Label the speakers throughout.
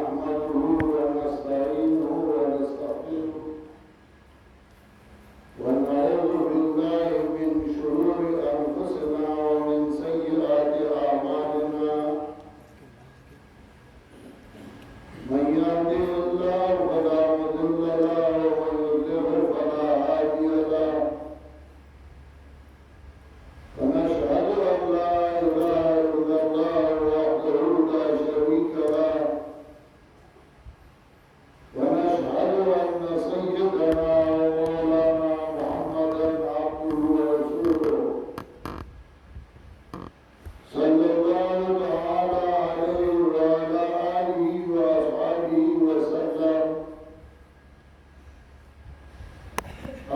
Speaker 1: نحمده ونستعينه ونستغفره ونعوذ بالله من شرور أنفسنا ومن سيئات أعمالنا من يهده الله فلا مضل له ومن يضلل فلا هادي له ونشهد أن لا إله إلا الله وحده لا شريك له ونشهد أن سيدنا ومولانا محمدا عبده ورسوله صلى الله تعالى عليه وعلى آله وأصحابه وسلم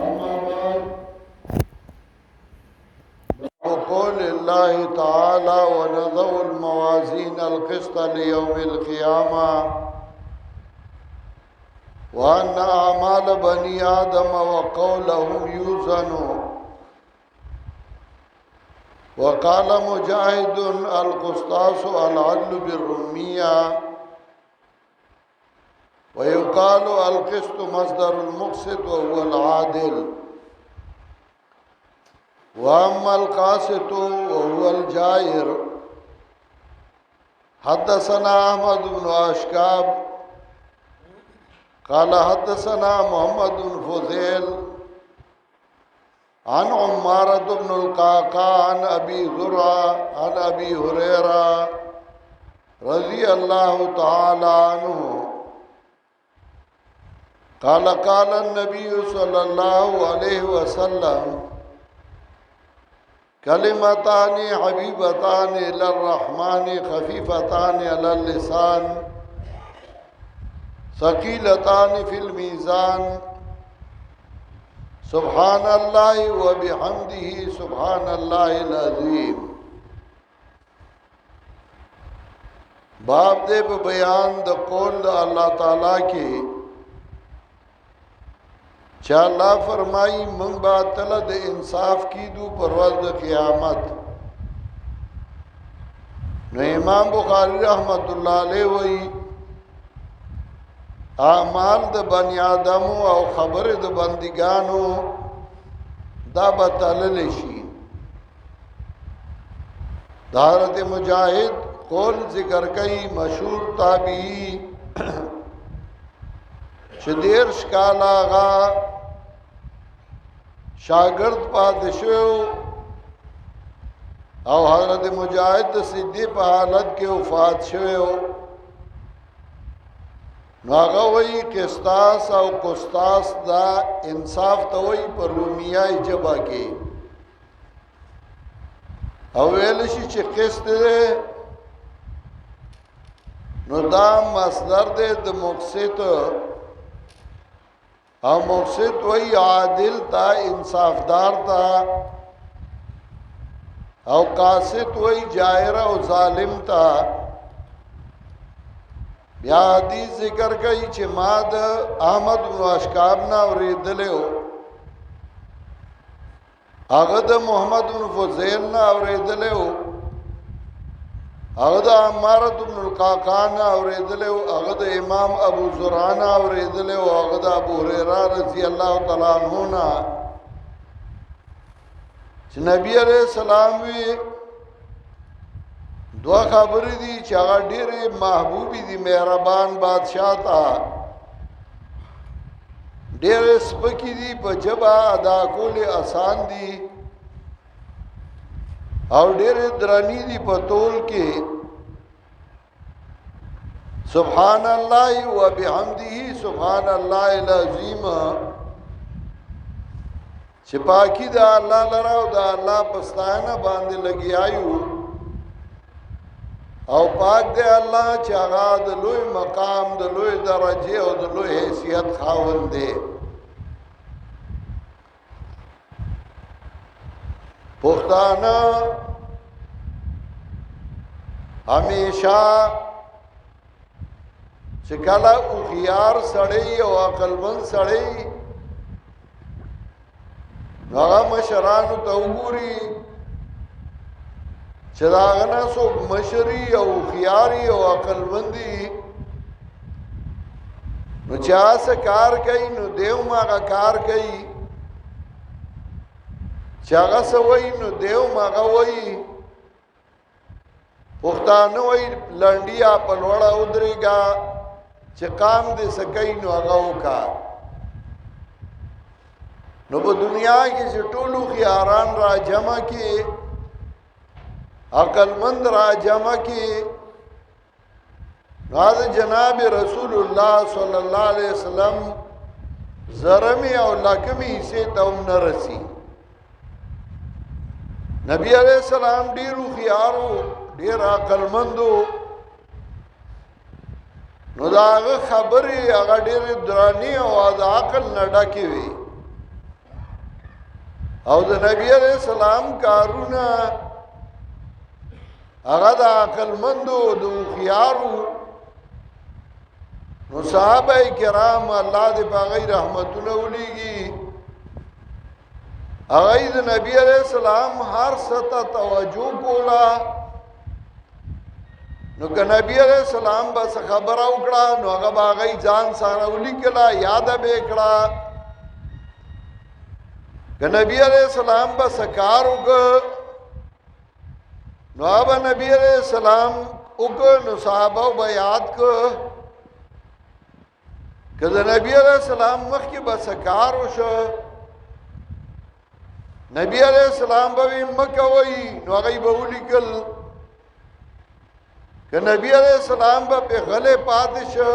Speaker 1: أما بعد وقول الله تعالى ونضع الموازين القسط ليوم القيامة وأن أعمال بني آدم وقولهم يوزن وقال مجاهد القسطاس العدل بالرمية ويقال القسط مصدر المقسط وهو العادل وأما القاسط وهو الجائر. حدثنا أحمد بن أشكاب قال حدثنا محمد بن فضيل عن عمارة بن القعقاع عن أبي زرعة عن أبي هريرة رضي الله تعالى عنه قال قال النبي صلى الله عليه وسلم كلمتان حبيبتان إلى الرحمن خفيفتان على اللسان ثقيلتان في الميزان سبحان الله وبحمده سبحان الله العظيم. باب دے بیان د قول اللہ تعالی کی چا اللہ فرمائی من باطل د انصاف کی دو پرواز د قیامت. نو امام بخاری رحمت اللہ علیہ وی اعمال د بنی آدمو او خبر د بندگانو دا بتلل شي. حضرت مجاہد قول ذکر کئی مشہور تابعی شدیر شکال آغا شاگرد پادشو او حضرت مجاہد صدی پا حالت کے وفات شویو. نو آغا وی قسطاس او قسطاس دا انصاف تا وی پر رومیائی جبا کے او ویلشی چی قسط دے نو دا مصدر دے دا مقسط او مقسط وی عادل تا انصاف دار تا او قاسط وی جائر او ظالم تا. بیا حدیث ذکر کئی چه ما دا احمد بن اشکابنا اوریدلیو آغا دا محمد بن فضیلنا اوریدلیو آغا دا عمارت بن القعقاعنا اوریدلیو آغا دا امام ابو زرعنا اوریدلیو آغا دا ابو هریرہ رضی اللہ تعالیٰ عنہونا چه نبی علیہ السلام وی دو خبری دی چې هغه ډېرې محبوبی دی مهربان بادشاہ تا ډېرې سپکی دی په جبا ادا کول آسان دی او ډېرې درانی دی په تول کې. سبحان الله وبحمده سبحان الله العظیم چې پاکی دا الله لرا او دا الله پستانه باندې لګیایو او پاک دے اللہ چاہا دا لوی مقام دا لوی درجے او دا لوی حیثیت خاون دے. پختانا ہمیشہ چکلا اخیار سڑی او عقلمند سڑی نغا مشرانو تاوگوری چې دا غنا سو مشری او خياري او عقلمندي نو چا څه کار کوي نو دیو ماغه کار کوي، چاغه څه وای نو دیو ماغه وای. پښتانه وای لنډیا په لوړه ودرېګا چې کام دې سکای نو هغه وکا. نو په دنیا کې چې ټولو خياران را جمع کې، عقل مند را جمع کې، نو جناب رسول الله صلی الله علیه وسلم زرمی او لکمی سے توم نرسی. نبی علیہ السلام ډیرو خيارو، ډیر عقل مندو، نو داغه خبرې هغه ډیر درانی او د عقل نه ډکې وي. او د نبی علیہ السلام کارونه هغه د عقل مندو د خيارو. نو صحابه کرام الله دې باغی رحمتونه ولېږي، هغه د نبی علیہ السلام هر څه توجه کولا. نو که نبی علیہ السلام بس خبره وکړه نو هغه باغی ځان سره ولیکلا، یاد به کړه. که نبی علیہ السلام بس کار وکړه نو هغه نبی علیہ السلام وکړه، نو صحابه به یاد کړه. که د نبی علیہ السلام مخکې بس کار وشو، نبی علیہ السلام به مکه وای نو هغه به ولیکل. که نبی علیہ السلام به په غلې پاتې شو،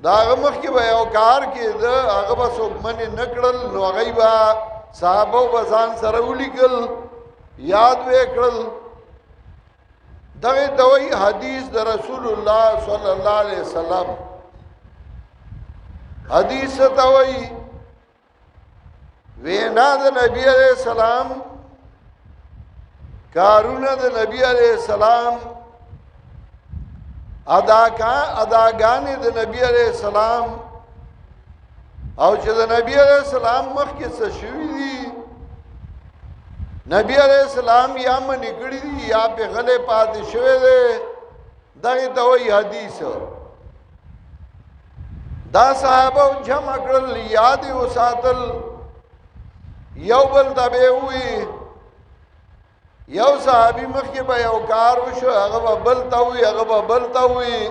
Speaker 1: دا هغه مخکې به یو کار کېده هغه به څوک منې نه کړل، نو هغه به صحابه به ځان سره ولیکل، یاد به کړل. دغه ته وایي حدیث د رسول الله صلی الله علیه وسلم. حدیث ته وایي وینا د نبی علیہ السلام، کارونه د نبی علیہ السلام، اداګانې د نبی علیہ السلام. او چې د نبی علیہ السلام مخکې څه شوي دي، نبی علیہ السلام یا منې کړي دي یا په غلې پاتې شوی دی، دغه ته وایي حدیث. دا صحابه جمع کړل، یاد وساتل، یو بل تبه وی. یو صحابي مخکې به یو کار وشو، هغه به بل ته وی، هغه به بل ته وی.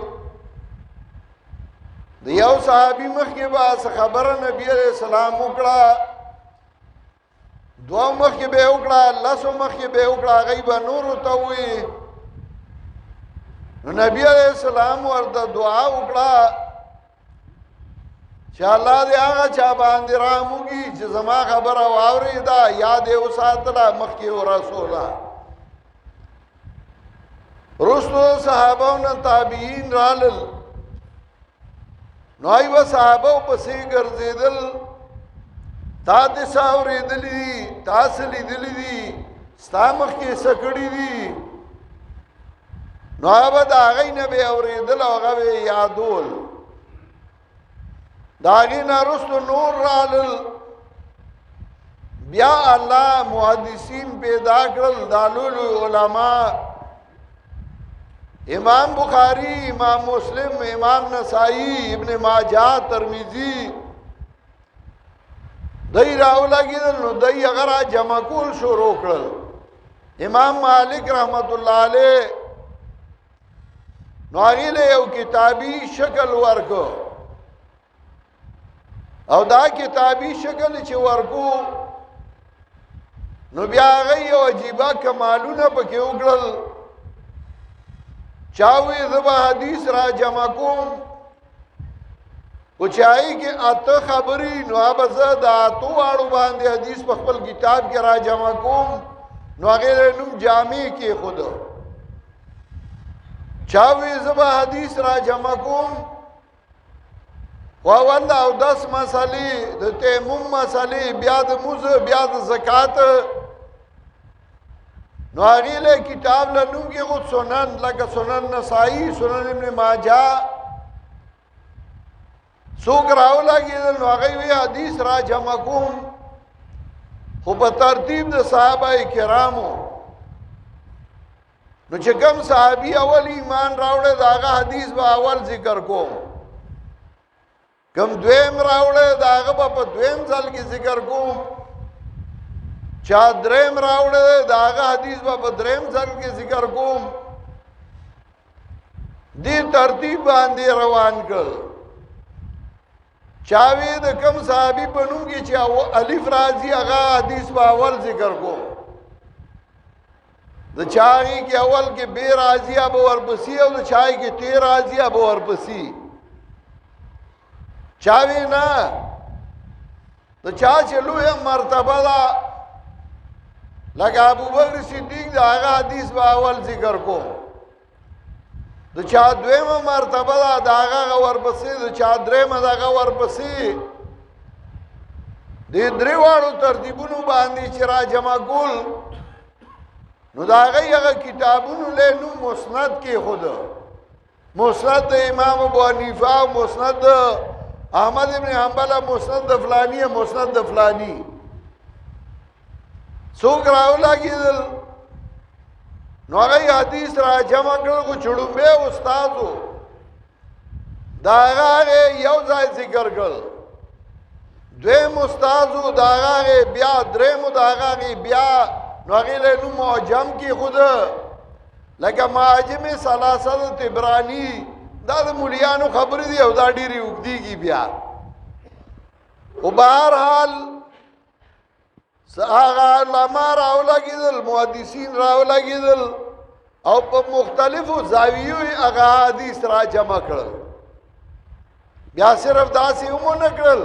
Speaker 1: د یو صحابي مخکې به خبره نبی علیہ السلام وکړه، دوه مخکې به وکړه، لسو مخکې به وکړه، هغه به نورو ته وی. نو نبی علیہ السلام ورته دعا وکړه چې الله دې هغه چا باندې رحموږي چې زما خبره واورېده، یاد یې وساتله، مخکې ورسوله. رسو صحابهونه تابعین رالل، نو ایوه صحابه پسې ګرځېدل، تا دې څه اورېدلي دي، تا څه لیدلي دي، ستا مخکې څه کړي دي. نو هغه به د هغې نه به اورېدل او هغه به یادول. داغی نرستو نور رالل، بیا الله محدثین پیدا کرل، دالول علماء، امام بخاری، امام مسلم، امام نسائی، ابن ماجہ، ترمذی، دای راو لګیدل. نو دای اگر جمع کول شروع کړل. امام مالک رحمت الله علیه نو هغه له یو کتابی شکل ورکو، او دا کتابی شکل چې ورکو نو بیا هغه یو عجیبه کمالونه پکې وکړل. چاوی زبا حدیث را جمع کوم، او چاہی کہ اته خبری نو آبزا دا اتو آڑو باندے حدیث پا خپل کتاب کے را جمع کوم، نو اغیر نم جامع کی خود. چاوی زبا حدیث را جمع کوم، واولا او 10 مسئلی د تیمم مسئلی، بیا د موز، بیا د زکاة، نو اغیل کتاب لنم کی خود سنن، لکه سنن نسائی، سنن ابن ماجہ، سوک راو لگی دل نو اغیوی حدیث را جمع کوم، خو په ترتیب د صحابه کرامو. نو چې کوم صحابي اول ایمان راوړل دا هغه حدیث به اول ذکر کوم، کم دویم راوړه دا هغه په دویم ځل کې ذکر کوم چا دریم راوړه دا هغه حدیث په دریم ځل کې ذکر کوم دې ترتیب باندې روان کړ چاوی د کم صحابي په نوم کې چې الف راځي هغه حدیث په اول ذکر کوم د چای کې اول کې به راځي اب ورپسې او د چای کې تی راځي اب ورپسې چاوی نه د چا چې لوی مرتبه ده لکه ابوبکر صدیق دا هغه حدیث په اول ذکر کوم د چا دویمه مرتبه ده دا هغه ورپسې د چا دریمه دا هغه ورپسې دې درې واړو ترتیبونو باندې چې را جمع کول نو دا هغه کتابونو له نو مسند کې خود مسند د امام ابو حنیفه مسند احمد ابن حنبل مسند د فلانی مسند د فلانی څوک راولاګیدل نو هغه حدیث را جمع کړو کو چړومبه استادو دا هغه یو ځای ذکر کړ دویم استادو دا هغه بیا دریم دا هغه بیا نو هغه له نو معجم کې خود لکه معجم ثلاثه تبرانی دا د مولیانو خبرې دی او دا ډیری وګدیږي بیا او بهر حال هغه علماء راولګیدل محدثین راولګیدل او په مختلفو زاویو هغه حدیث را جمع کړل بیا صرف داسې ومونه کړل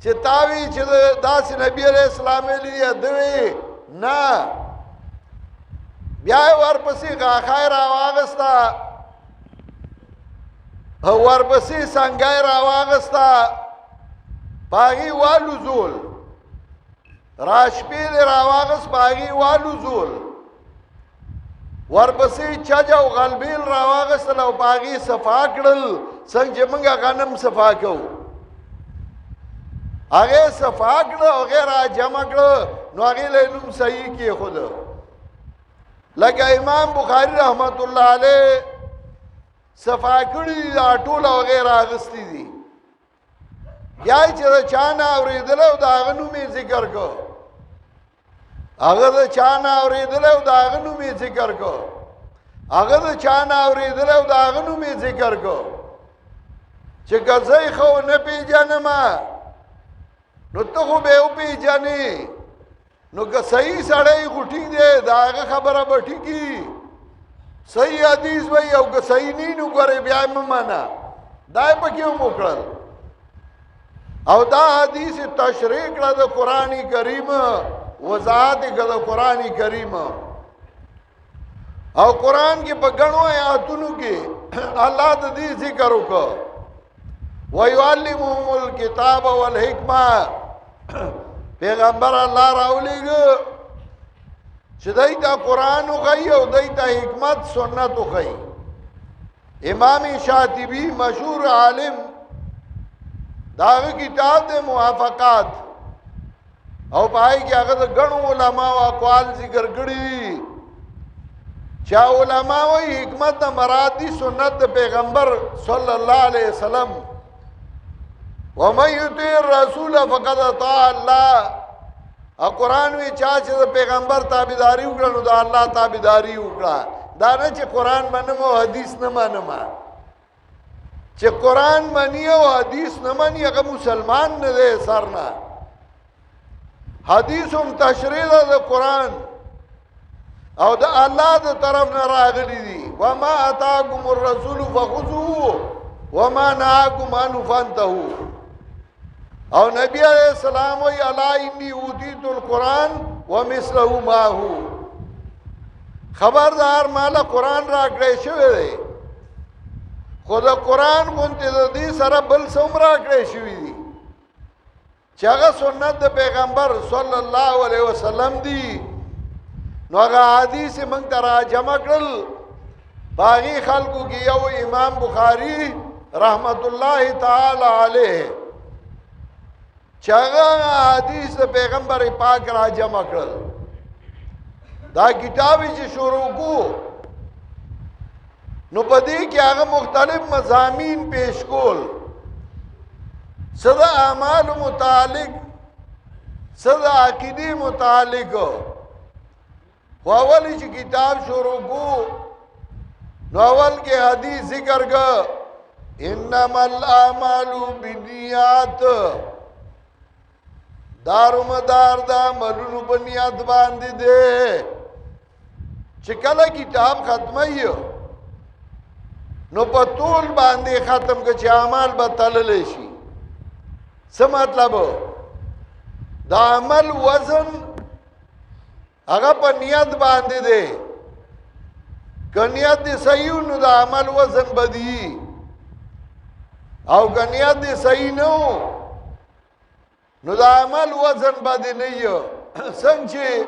Speaker 1: چې تاوی چې داسې نبی علیہ السلام علیه دوی نه بیا ورپسې غاخای راواغستا ورپسې څنګه راواغستا پاغي والو زول راشپیل راواغس پاغي والو زول ورپسې چاجا او غلبیل راواغس او پاغي صفا کړل څنګه موږ غنم صفا کوو هغه صفا کړو غیر جمع کړو نو هغه له نوم صحیح کې خود لکه امام بخاری رحمت الله علیه صفا کړی دا ټول او غیر اغستی دي یا چې چانه اوریدل او دا غنومې ذکر کو هغه د چانه اوریدل او دا غنومې ذکر کو هغه د چانه اوریدل او دا غنومې ذکر کو چې ګزای خو نه پیژنم نو ته خو به او پیژنې نو که صحیح سړی غټی دی دا هغه خبره به ټیکی صحیح حدیث وای او که صحیح نه نو ګورې بیا ممانا دای په کې موکړل او دا حدیث تشریح کړه د قران کریم وضاحت کړه د قران کریم او قران کې په غنو آیاتونو کې الله د دې ذکر وکړ وَيُعَلِّمُهُمُ الْكِتَابَ وَالْحِكْمَةَ پیغمبر الله راولېګ چې دای ته قران وغي او دای ته حکمت سنت وغي امام شاطبی مشهور عالم داغه کتاب د موافقات او پای کې هغه د غنو علما او اقوال ذکر کړی چا علما وی حکمت مراد دي سنت د پیغمبر صلی الله علیه وسلم ومن یطیع الرسول فقد اطاع الله او قران وی چا چې د پیغمبر تابعداري وکړو د الله تابعداري وکړه دا نه چې قران منم او حدیث نه منم چې قران منی او حدیث نه منی هغه مسلمان نه دی سرنا حدیث هم تشریح د قران او د الله د طرف نه راغلي دي وما اتاکم الرسول فخذوه وما نهاکم عنه فانتهوا او نبی علیہ السلام وی الا انی اوتیت القرآن ومثله معه خبردار مالا قرآن را کړی شوی دی خود قرآن غونته د دې سره بل څوم را کړی شوی دی چې هغه سنت د پیغمبر صلی الله علیه وسلم دی نو هغه حدیث موږ ته جمع کړل باغی خلقو کې یو امام بخاری رحمت الله تعالی علیه چاغه حدیث پیغمبر پاک را جمع کړل دا کتاب چې شروع کو نو پدې کې هغه مختلف مضامین پیش کول صدا اعمال متعلق صدا عقیدی متعلق و اولی چی کتاب شروع کو نو اول کے حدیث ذکر گا انما الاعمال بالنیات دارو مدار دا ملونو بنیاد باندې دے چکل کتاب ختمی نو په طول باندې ختم که چه عمال بطلل شي څه مطلب دا عمل وزن هغه په نیت باندې دی که نیت دی صحیح نو دا عمل وزن بدی او که نیت دی صحیح نو نو دا عمل وزن بدی نه یو څنګه چې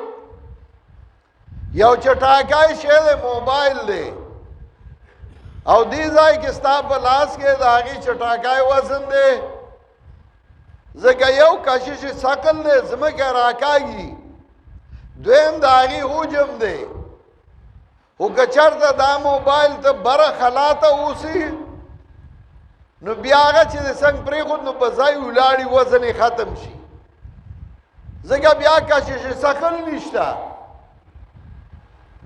Speaker 1: یو چټاکای شی دی موبایل دی او دی ځای کې ستا په لاس کې د هغې چټاکای وزن دی ځکه یو کشش ثقل دی ځمکه راکاږي دویم د هغې حجم دی خو که چېرته دا موبایل ته بره خلا ته اوسي نو بیا هغه چې د څنګ پرېښود نو په ځای ولاړي وزن یې ختم شي ځکه بیا کشش ثقل نشته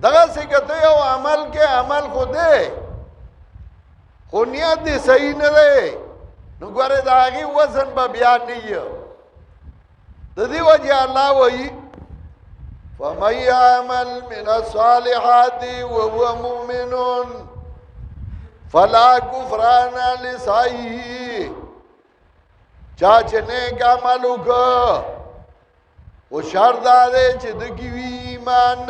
Speaker 1: دغسې که ته یو عمل کې عمل خو دی خو نیت دی صحیح نه دی نو ګوره د هغې وزن به بیا نه وي د دې وجې الله وایي فمن يعمل من الصالحات وهو مؤمن فلا كفران لسعيه چا چې نیک عمل وکړه او شرط دا دی چې د کې وي ایمان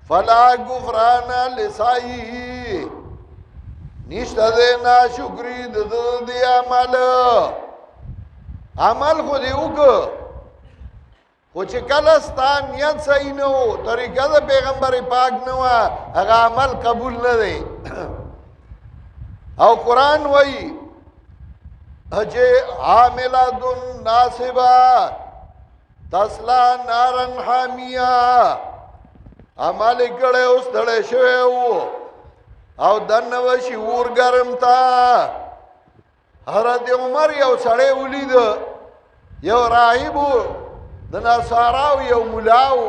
Speaker 1: فلا كفران لسعيه نشته دی ناشکري د دې عمل خو دې وکړه خو چې کله ستا نیت صحیح نه و طریقه د پیغمبر پاک نه وه هغه عمل قبول نه دی او قرآن وایي چې عاملة ناصبه تصلا نارا حامیه عمل یې کړی او ستړی شوی و او دننه وشي اور ګرم ته حضرت عمر یو سړی ولید یو راهب د نصاراو یو ملاو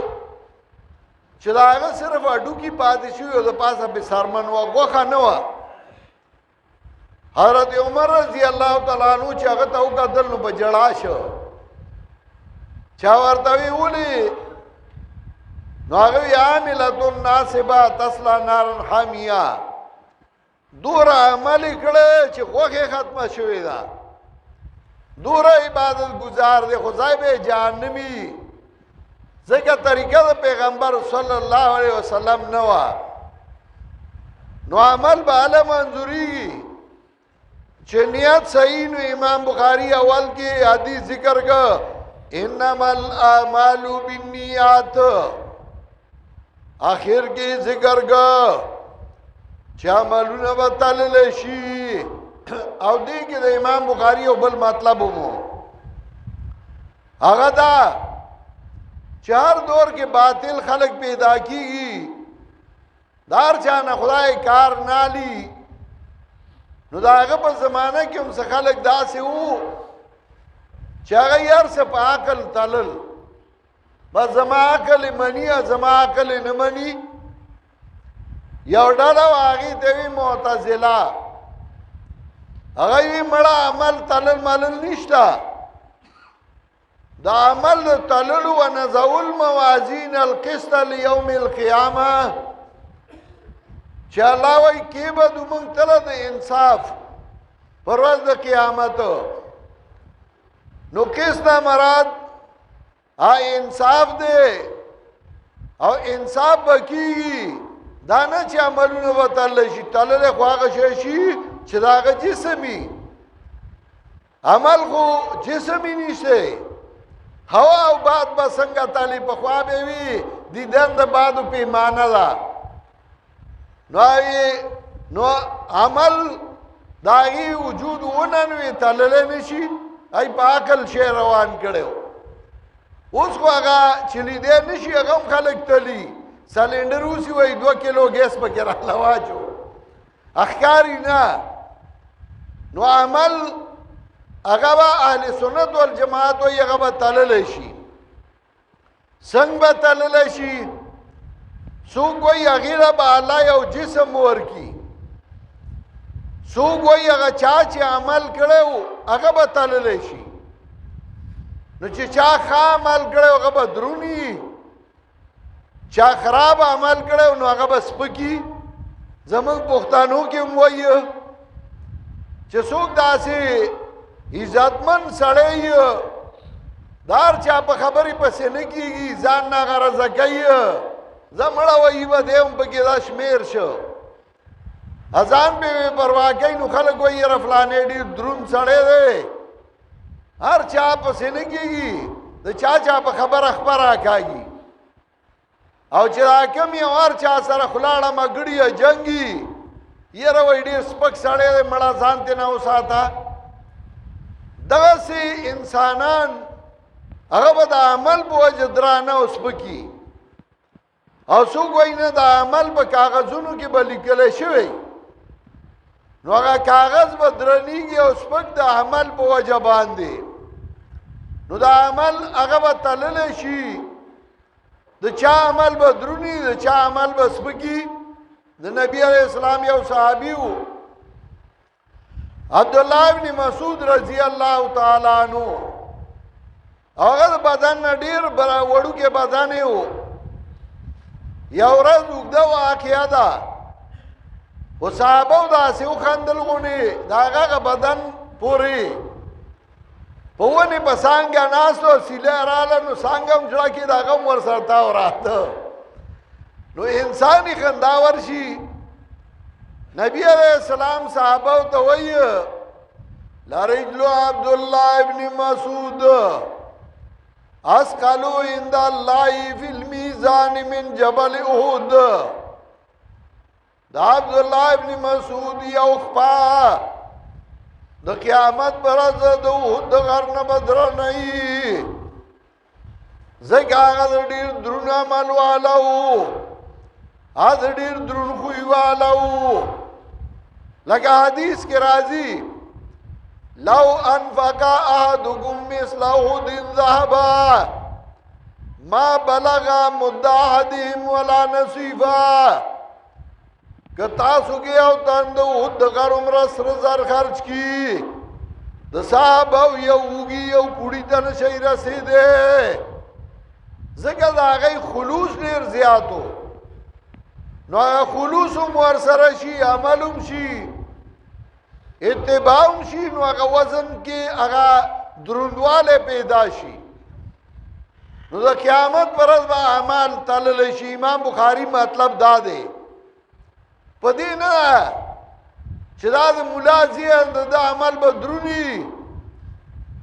Speaker 1: چې د هغه صرف هډوکي پاتې شوي او د پاسه پې څرمن وه غوښه نه وه حضرت عمر رضی الله تعالی عنه چې هغه ته وکتل نو په ژړا شو چا ورته وی ولې نو هغه وی عاملة ناصبه تصلا نارا حامیه دوره عمل یې کړی چې غوښې ختمه شوې ده دوره عبادت گزار دی خو ځای به جهنمي ځکه طریقه د پیغمبر صلی الله علیه وسلم نه وه نو عمل به هله منظورېږي چې نیت صحیح نو امام بخاري اول کې حدیث ذکر کړ انما الاعمال بالنیات آخر کې ذکر کړ چې عملونه به تللی شي او دې کې د امام بخاري یو بل مطلب ومو هغه دا چې هر دور کې باطل خلق پیدا کیږي دار چا نه خدای کار نالی نو دا هغه په زمانه کې هم څه خلق داسې وو چې هغه یې هر څه په عقل تلل بس زما عقل مني زما عقل نه مني یو ډله وه هغې ته وي معتزله هغه وی مړه عمل تلل ملل نشته دا عمل تلل و نزو الموازین القسط لیوم القیامه چې الله وایي کې به دو موږ تله د انصاف پر ورځ د قیامت نو قسط مراد انصاف دی او انصاف به کېږي دا نه چې عملونه به تللی شي تللی خو هغه شی شي چې دا هغه جسمي عمل خو جسمي نشته هوا او باد به څنګه تلي پخوا به وي دیدن د بادو پیمانه ده نو عمل د هغې وجود وننوي تللی نه شي ای په عقل شی روان کړی اوس خو هغه چې لیدی نه شي هغه هم خلک تلي سلنډر اوسي وایي 2 کیلو ګیس پکې راله واچو اخکاري نه نو عمل هغه به اهل سنت والجماعت وایي هغه به تللی شي. څنګه به تللی شي؟ څوک وایي هغې له به الله یو جسم ورکي، څوک وایي هغه چا چې عمل کړی و هغه به تللی شي. نو چې چا ښه عمل کړی هغه به درونی، چا خراب عمل کړی نو هغه به سپکي. زمونږ پښتانو کې هم وایي چې څوک داسې عزتمن سړی د هر چا په خبرې پسې نه کېږي، ځان ناغرضه کوي، زه مړه وایي به دی هم پکې دا شمېر شو، ځان بې پروا کوي. نو خلک وایي یاره فلانی ډېر دروند سړی دی، هر چا پسې نه کېږي، د چا چا په خبره خپره کاږي. او چې دا کم یو هر چا سره خولاړه مګړي جنګي، یاره وایي ډېر سپک سړی دی، مړه ځان ترې نه وساته. دغسې انسانان هغه به د عمل په وجه درانه او سپکي، او څوک وایي نه د عمل په کاغذونو کې به لیکلی شوی، نو هغه کاغذ به درنیږي او سپک د عمل په وجه باندې. نو د عمل هغه به تللی شي، د چا عمل به درونی، د چا عمل به سپکي. د نبی علیہ السلام یو صحابي و عبدالله ابن مسعود رضی الله تعالی عنہ، هغه د بدن نه ډېر وړوکی بدن یې و. یو ورځ اوږده واقعه ده، خو صحابو داسې وخندل غونې د هغه بدن پورې په ونې په څانګه ناست و، سیلی راله نو څانګه هم جوړه کړي، د هغه هم ورسره تاو راته. نو انسان یې خندا ورشي. نبی علیہ السلام صحابو ته وایي لرجل عبدالله ابن مسعود اسقلو عند الله فی المیزان من جبل احد. دا عبدالله ابن مسعود یو خپا د قیامت پر ورځ د احد غر نه به درنه وي، ځکه هغه ډېر دروند عمل والا و، هغه ډېر دروند خوی والا و. لکه حدیث کې راځي لو انفق احدکم مثل احد ذهبا ما بلغ مد احدهم ولا نصیفا. که تاسو کې او تند احد غر عمره سره زر خرج کی، د صحابه یو وږي یو کوړي ته نشي رسېدی، ځکه د هغې خلوص ډېر زیات و. نو هغه خلوص هم ورسره شي، عمل هم شي، اتباع هم شي، نو هغه وزن کې هغه دروندوالی پیدا شي. نو د قیامت پر ورځ به اعمال تللی شي. امام بخاري مطلب دا دی، په دې نه چې دا د ملا ځای د عمل به دروني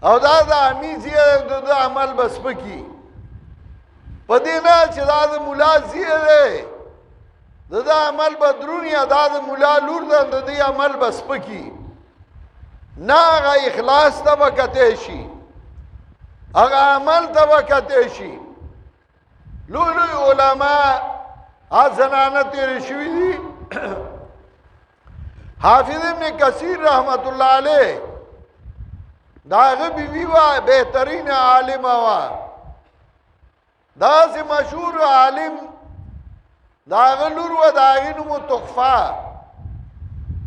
Speaker 1: او دا د امي ځای د عمل به سپکي، په دې نه چې دا د ملا ځای دی د عمل به دروني، دا د ملا لور ده د دې عمل به سپکي. نه هغه اخلاص ته به کتی شي، هغه عمل ته به کتی شي. لوی لوی علما زنانه تیرې شوي دي. حافظ ابن کثیر رحمت الله علیه دا هغه بیوی وه، بهترین عالمه وه، داسې مشهور عالم دا هغه لور وه، د هغې نوم تحفه،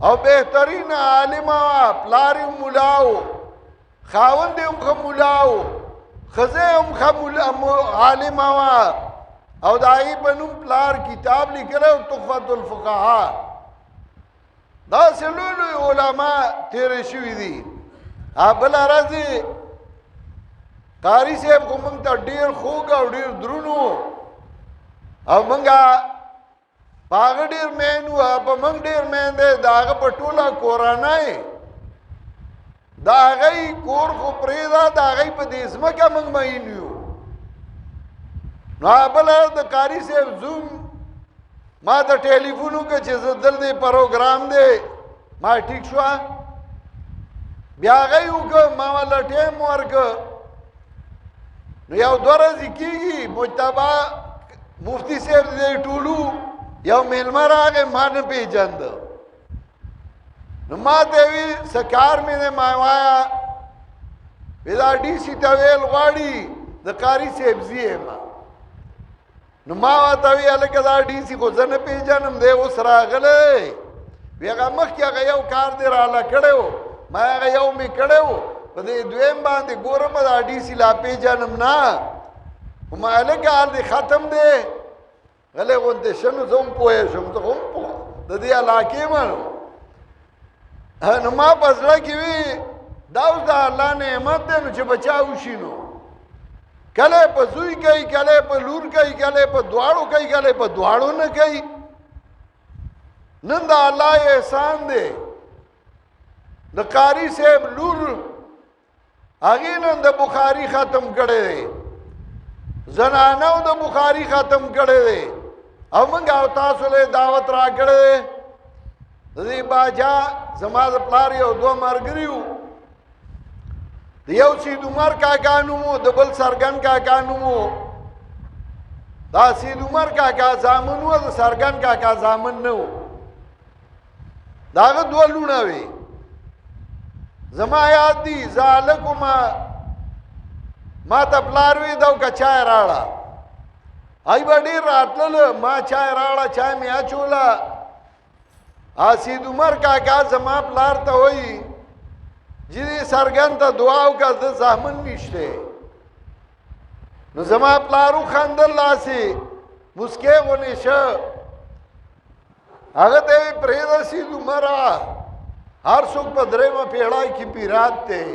Speaker 1: او بهترین عالمه وه. پلار یې ملا و، خاوند یې هم ښه ملا و، ښځه یې هم ښه عالمه وه، او د هغې په نوم پلار کتاب لیکلی و تحفة الفقهاء. داسې لوی لوی علما تیرې شوي دي. بله ورځ قاري صاحب خو موږ ته ډېر خوږ او ډېر دروند و، او موږ په هغه ډېر مین و، په موږ ډېر مین دی. د هغه په ټوله کورنۍ د هغې کور خو پرېږده، د هغې په دې ځمکه موږ مین یو. نو بله د قاري صاحب زوم ما ته ټیلیفون وکړه چې زه دلته پروګرام دی. ما ټیک شوه، بیا هغې وکړه، ما ورله ټایم ورکړه. نو یو دوه ورځې کېږي مجتبا مفتی صاحب دې ټولو یو میلمه راغی، ما نه پېژانده. نو ما ته یې وي څه کار مې دی؟ ما وایه دا ډي سي ته ویل غواړي د قاری صاحب زی ما نو ما ورته ویل هلکه دا ډي سي خو زه نه پېژنم دی اوس راغلی وی هغه مخکې هغه یو کار دی راله کړی و ما هغه یو مې کړی و په دې دویم باندې ګورم دا ډي سي لا پېژنم نه خو ما هلکه حال دې ختم دی غلی غوندې شنو زه هم پوه شم زه هم پوه د دې علاقې منو نو ما په زړه کې وي دا اوس د الله نعمت دی نو چې بچا وشي نو کله په زوی کوي کله په لور کوي کله په دواړو کوي کله په دواړو نه کوي نن د الله احسان دی د قاری صاحب لور هغې نن د بخاري ختم کړی دی زنانو د بخاري ختم کړی دی او موږ او تاسو له دعوت را کړی دی د دې باچا زما د پلار یو دوه ملګري وو د یو سید عمر کاکا نوم و د بل سرګن کاکا نوم و دا سید عمر کاکا زامن و د سرګن کاکا زامن نه و د هغه دوه لوڼه وې زما یاد دي زه هلک ما ته پلار وی دا که چای راړه ای به ډېر راتلل ما چای راړه چای مې اچوله سید عمر کاکا زما پلار ته وایي چې دې سرګن ته دعا وکړه د زامن نشته نو زما پلار وخندل داسې مسکی غونې شه هغه ته یې پرېږده سید عمره هر څوک په درېیمه پیړۍ کې پیرات دی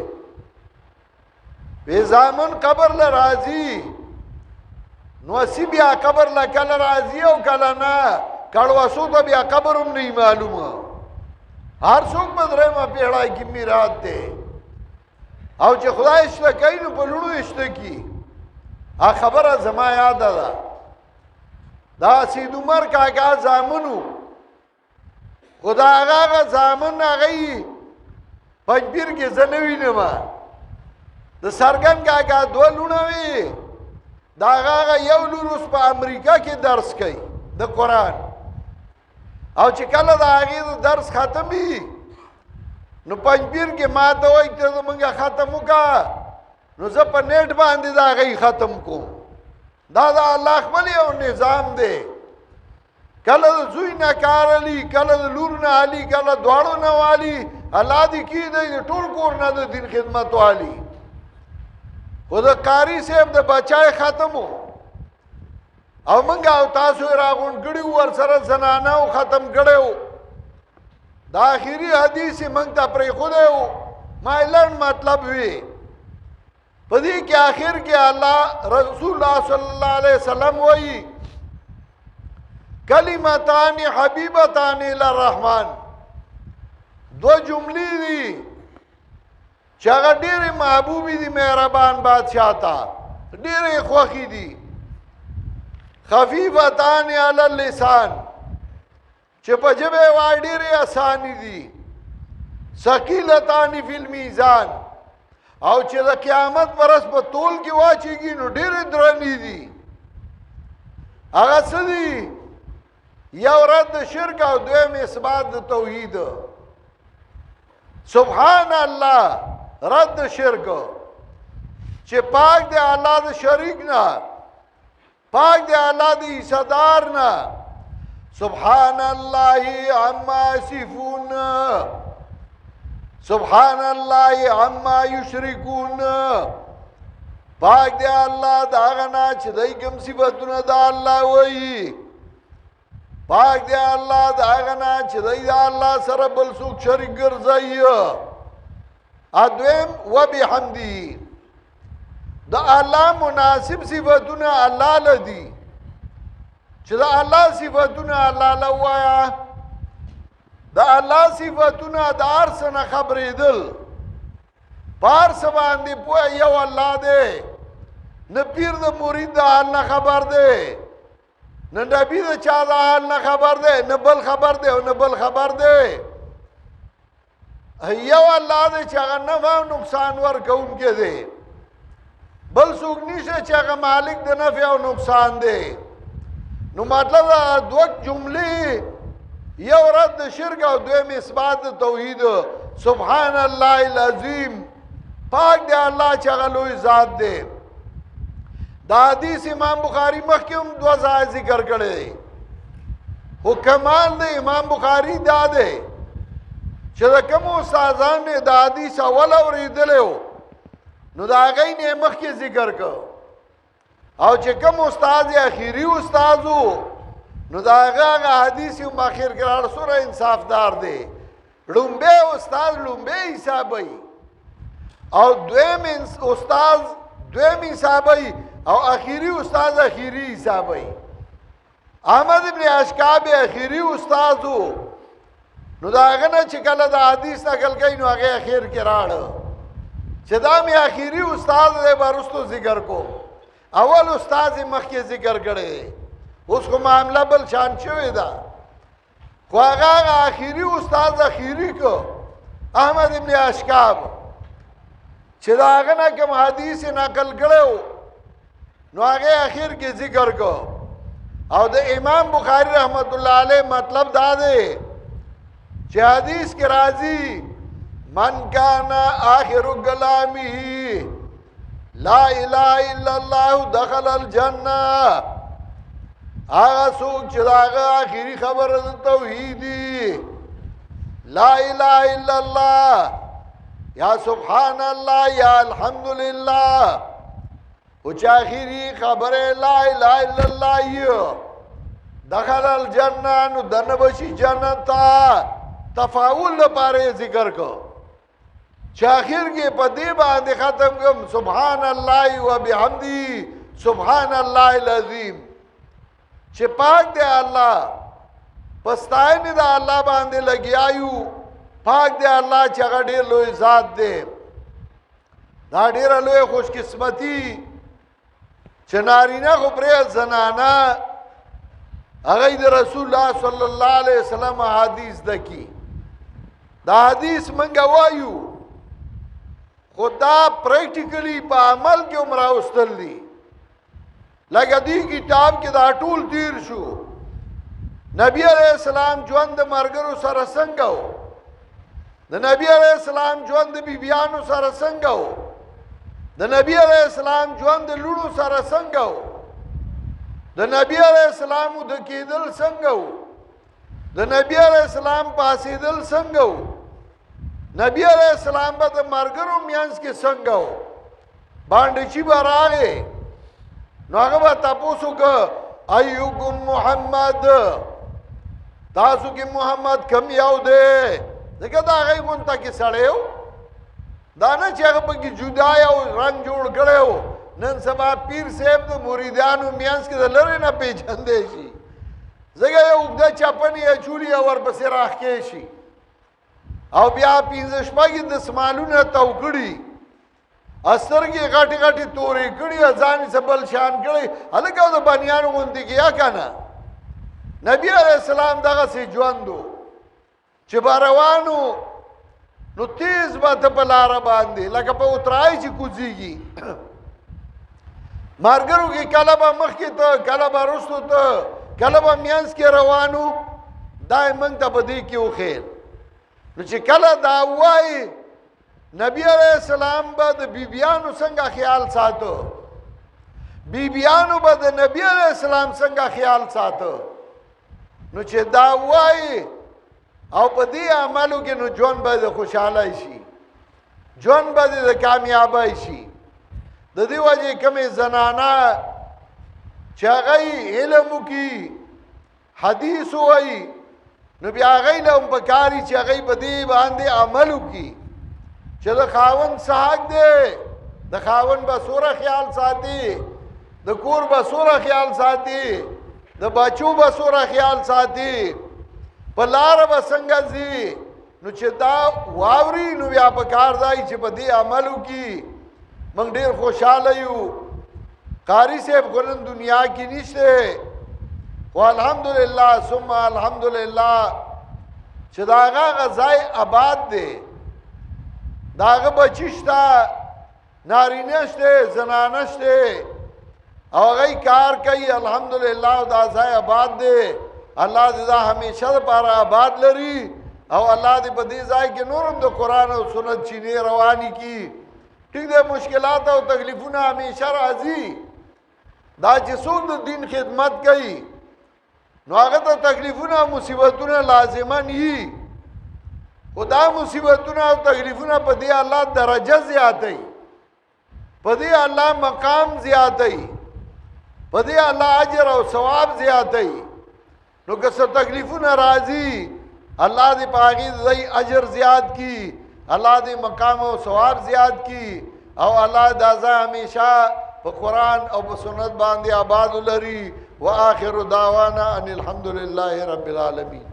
Speaker 1: وی زامن قبر له راځي نو اسی بیا قبر له کله راځي او کله نه کړوسو ته بیا قبر هم نه معلومه هر څوک په درېیمه پیړۍ کې میراث دی او چې خدای شته کوي نو په لوڼو شته کي خبره زما یاده ده دا سید عمر کاکا زامنو خو د هغه زامن هغه پنجبیر کې زه نه وینم د سرګن کاکا دوه لوڼه وي د هغه یو لور اوس په امریکا کې درس کوي د قرآن او چې کله د هغې د درس ختم وي نو پنجبیر کې ما ته وایي ته زمونږ ختم وکړه نو زه په نیټ باندې د هغې ختم کوم دا د الله خپل یو نظام دی کله د زوی نه کار علي کله د لور نه علي کله دواړو نه والي الله دې کي دی د ټول کور نه د دین خدمت والي خو د قاري صاحب د بچای ختم و او موږ او تاسو یې راغونډ کړي وو ورسره زنانو ختم کړی وو د آخري حدیث یې موږ ته پرېښودی وو ما یې لنډ مطلب وي په دې کې آخر کې الله رسول الله صلی الله علیه وسلم وایي کلمتان حبیبتان الی الرحمن دو جملې دي چې هغه ډېرې محبوبې دي مهربان بادشاہ ته ډېرې خوښې دي خفیفتان علی اللسان چې په ژبه وای ډېرې اسانې دي ثقیلتان فی المیزان او چې د قیامت پرس په تول کې واچېږي نو ډېرې درنې دي هغه څه دي یو رد شرک او دویم اثبات د توحید سبحان الله رد شرک چې پاک دی الله د شریک نه پاک دی الله د حصدار نه سبحان الله عما یصفون سبحان الله عما یشرکون پاک دی الله دا غنا چې دای کوم صفاتونه د الله وایي پاک دی الله دا غنا چې دای د الله سره بل څوک شریک ګرځي ادم وبحمدی د الله مناسب صفاتونه الله لدی چې د الله صفاتونه الله لوایا د الله صفاتونه د ارس نه خبرېدل پارس باندې پوه یو الله دی نه پیر د مرید د حال نه خبر دی نه نبی د چا د حال نه خبر دی نه بل خبر دی او نه بل خبر دی یو الله دی چې هغه نفع او نقصان ورکوونکی دی بل څوک نشته چې هغه مالک د نفع او نقصان دی نو مطلب دوه جملې یو رد شرک او دویم اثبات توحید سبحان الله العظیم پاک دی الله چې هغه لوی ذات دی. دا حدیث امام بخاری مخکې هم 2 ځای ذکر کړی دی. خو کمال د امام بخاری دا دی چې د کوم استادان نه دا حدیث اول اورېدلی و نو د هغې نه یې مخکې ذکر کړ، او چې کوم استاد یې اخري استاد و نو د هغه حدیث یې اخر کې سره انصافدار دی. لومبی استاد لومبی حسابوي او دویم استاد دویم حسابوي او اخیری استاد اخیری حسابوي. احمد ابن اشکاب اخیری استاد وو نو دا هغه نه چې کله د حدیث نقل کوي نو هغه اخر کې راړ چې دا مې اخیری استاد دی ورستو ذکر کو، اول استاد مخکې ذکر کړي. اوس کو معاملہ بل شان شوی دا، خو هغه اخیری استاد اخیری کو احمد ابن اشکاب چې دا هغه نه کوم حدیث نقل کړو نو هغه اخر کې ذکر کو. او د امام بخاری رحمت الله علیه مطلب دا دی چې حدیث کې راځي من کان آخر کلامه لا اله الا الله دخل الجنه. هغه څوک چې هغه اخري خبره د توحیدی لا اله الا الله یا سبحان الله یا الحمدلله او چې اخري خبره لا اله الا الله یو دخل الجنه نو دنه بشي جنت ته. تفاول لپاره ذکر کو چې اخر کې په دې باندې ختم کوم سبحان الله وبحمدی سبحان الله العظیم چې پاک دی الله پستاینه د الله باندې لګیایو. پاک دی الله چې هغه ډېر لوی ذات دی. دا ډېره لوی خوش قسمتي چې نارینه خو پرې زنانه هغه د رسول الله صلی الله علیه وسلم حدیث دکی. دا حدیث منګه وایو خدا پریکټیکلی په عمل کې عمره واستل دي. لکه دی کتاب کې دا ټول تیر شو. نبی علیہ السلام ژوند د مرګرو سره څنګه و، د نبی علیہ السلام ژوند د بیبیانو سره څنګه و، د نبی علیہ السلام ژوند د لونو سره څنګه و، د نبی علیہ السلام د کېدل څنګه و، د نبی علیہ السلام پاسېدل څنګه و، نبی علیہ السلام به د مرګرو میانس کې څنګه و. باندې چې به راغی نو هغه به تاسو که ایوکم محمد تاسو کې محمد کم یو دی ځکه دا هغې غونته کې سړی و دا نه چې هغه پکې جدا یو رنګ جوړ کړی و. نن سبا پیر صاحب د مریدانو میانس کې د لرې نه پیژندی شي ځکه یو اوږده چپنې اچولي او ورپسې راښکې شي او بیا 15 شپږې دسمالونه تو کړي سترګې غټې غټې تورې کړي ځان یې څه بل شان کړی هلکه د بنیانو غوندې کې یا که نه. نبي علیه السلام دغسې ژوند و چې به روانو نو تیز به ته په لاره باندې لکه په اترای چې کوزیږي مارګرو کې کله به مخکې ته کله به رستو ته کله به میانس کې روانو. دا یې موږ ته په دې کې وښیل نو چې کله دا وایي نبی علیہ السلام به د بیبیانو څنګه خیال ساتو، بیبیانو به د نبی علیہ السلام څنګه خیال ساتو. نو چې دا وایي او په دې عملو کې نو ژوند به د خوشحالی شي، ژوند به د کامیابی شي. د دې وجې کومې زنانه چې هغه علم وکړي حدیث وایي نو بیا هغې له هم پکار چې هغې په دې باندې عمل وکړي چې د خاوند څه حق دی، د خاوند به څومره خیال ساتي، د کور به څومره خیال ساتي، د بچو به څومره خیال ساتي، په لاره به څنګه ځي. نو چې دا واوري نو بیا پکار دی چې په دې عمل وکړي. موږ ډېر خوشحاله یو قاري صاحب خو نن دنیا کې نشته خو الحمدلله ثم الحمدلله چې د هغه ځای آباد دی، د هغه بچي شته، نارینه شته، زنانه شته او هغوی کار کوي الحمدلله او دا ځای آباد دی. الله دې دا همیشه دپاره آباد لري او الله دې په دې ځای کې نور هم د قرآن او سنت چینې روانې کړي. ٹھیک دے مشکلات او تکلیفونه همیشه راځي دا چې څوک د دین خدمت کوي نو هغه ته تکلیفونه او مصیبتونه لازمان وي خدا مصیبتونه او تکلیفونه په دې الله درجه زیاتوي په دې الله مقام زیاتوي په دې الله اجر او ثواب زیاتوي نو که څه تکلیفونه راځي الله دې په هغې د اجر زیات کی الله دې مقام او ثواب زیات کی او الله دا ځای همیشه په قرآن او په سنت باندې آباد لري واخر دعوانا ان الحمد لله رب العالمین